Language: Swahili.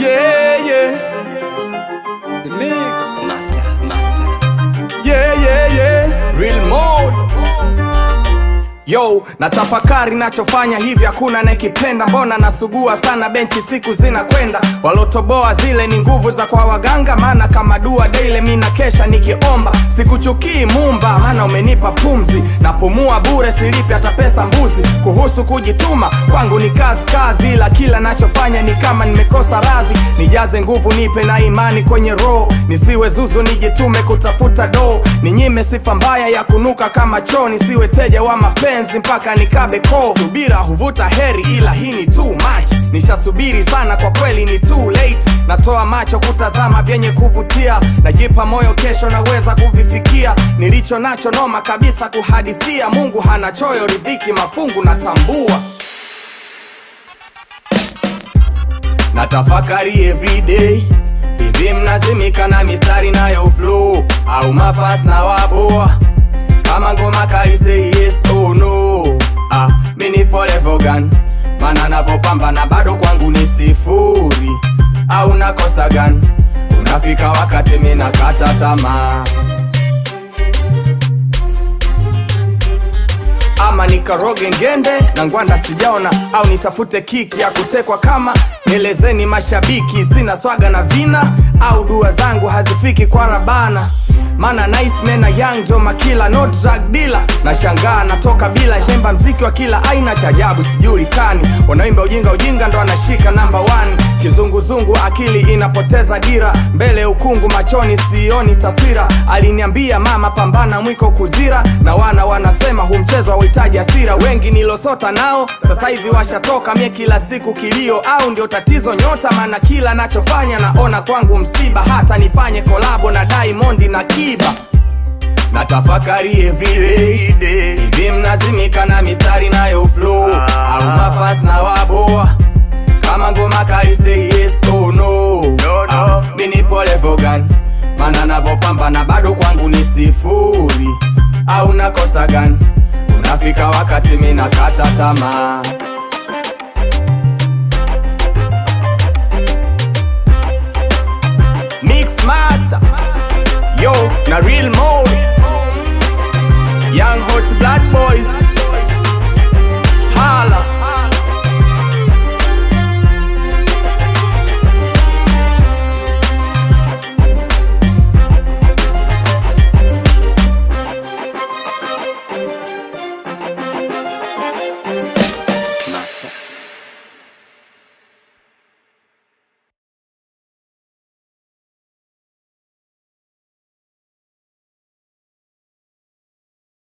Yeah, yeah. The mix. Master. Yeah. Real mode. Yo, natafakari nachofanya hivi hakuna nekipenda. Mbona nasugua sana benchi siku zinakwenda. Walotoboa zile ni nguvu za kwa waganga. Maana kama dua daily mina kesha nikiomba. Sikuchukii mumba, maana umenipa pumzi. Napumua bure silipi hata pesa mbuzi. Kuhusu kujituma, kwangu ni kazi. Ila kila nachofanya ni kama nimekosa radhi. Nijaze nguvu nipe na imani kwenye roho. Nisiwe zuzu nijitume kutafuta do. Ninyime sifa mbaya ya kunuka kama choo. Nisiwe teja wa mapenzi mpaka nikabe ko. Subira huvuta heri ila hii ni too much. Nishasubiri sana kwa kweli ni too late. Natoa macho kutazama vyenye kuvutia. Najipa moyo kesho naweza kuvifikia. Nilicho nacho noma kabisa kuhadithia. Mungu hana choyo ridhiki mafungu natambua. Natafakari everyday. Hivi mnazimika na mistari nayo flow au mafast na waboa. Kama ngoma kali say yes or no. Mini pole vogan. Mana navopamba na bado kwangu ni sifuri. Au nakosa gani? Unafika wakati mina kata tamaa. Ama nikaroge ngende na ngwanda sijaona. Au nitafute kiki ya kutekwa kama. Elezeni mashabiki sina swaga na vina. Au dua zangu hazifiki kwa rabana. Mana nice mena young joma kila no drug dealer. Nashangaa natoka bila shemba mziki wa kila aina cha ajabu sijulikani. Wanaimba ujinga ndo anashika number 1. Kizunguzungu akili inapoteza dira. Mbele ukungu machoni sioni taswira. Aliniambia mama pambana mwiko kuzira. Na wanasema humchezo hauhitaji hasira. Wengi nilosota nao sasa hivi washatoka. Mie kila siku kilio au ndio tatizo nyota. Mana kila nachofanya naona kwangu msiba. Hata nifanye kolabo na Diamond na Kiba. Natafakari everyday. Hivi mnazimika na mistari nayo flow au mafast na waboa. Kama ngoma kali say yes or no. Mini pole vogan. Mana navopamba na bado kwangu ni sifuri. Au nakosa gani? Unafika wakati mina kata tamaa.